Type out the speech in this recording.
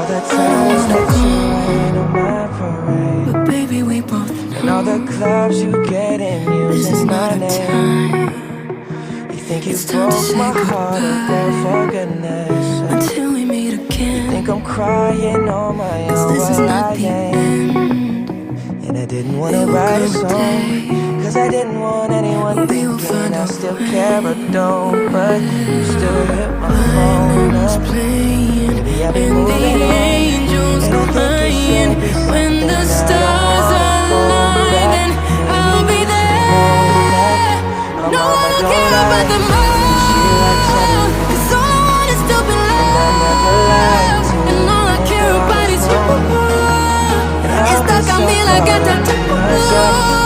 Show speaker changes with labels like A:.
A: the times that you rain on my parade,
B: but baby, we both know
A: and all the clubs you get in
B: this is
A: using
B: not
A: my
B: a
A: name.
B: time.
A: You think you
B: It's time to
A: broke
B: say
A: my heart, oh girl,
B: goodbye
A: for goodness sake.
B: until we meet again.
A: Think I'm crying on my
B: 'Cause
A: own,
B: this is
A: but
B: not
A: I
B: the
A: ain't.
B: end.
A: And I didn't wanna
B: There will
A: write a
B: come a
A: song,
B: day
A: cause I didn't want anyone
B: we will
A: thinking
B: find
A: I
B: a
A: still
B: way.
A: care but don't. But you still hit my phone
B: Violins
A: up.
B: playing
A: Maybe I've been
B: and the
A: moving on,
B: angels
A: and I think it
B: crying.
A: should be
B: When
A: something
B: the
A: that I
B: stars
A: wanna hold
B: align,
A: back.
B: then
A: Maybe
B: I'll be
A: you should know that
B: there.
A: my
B: No
A: mama
B: one will
A: don't
B: care about
A: lie,
B: the
A: and she likes
B: more,
A: everyone.
B: 'cause all I want is to be
A: And I never lied
B: loved,
A: to
B: and all I
A: admit
B: care
A: that I
B: about
A: was
B: is you.
A: wrong. And
B: It's
A: I'll be
B: stuck on
A: so
B: me like a
A: caught up in myself
B: tattoo.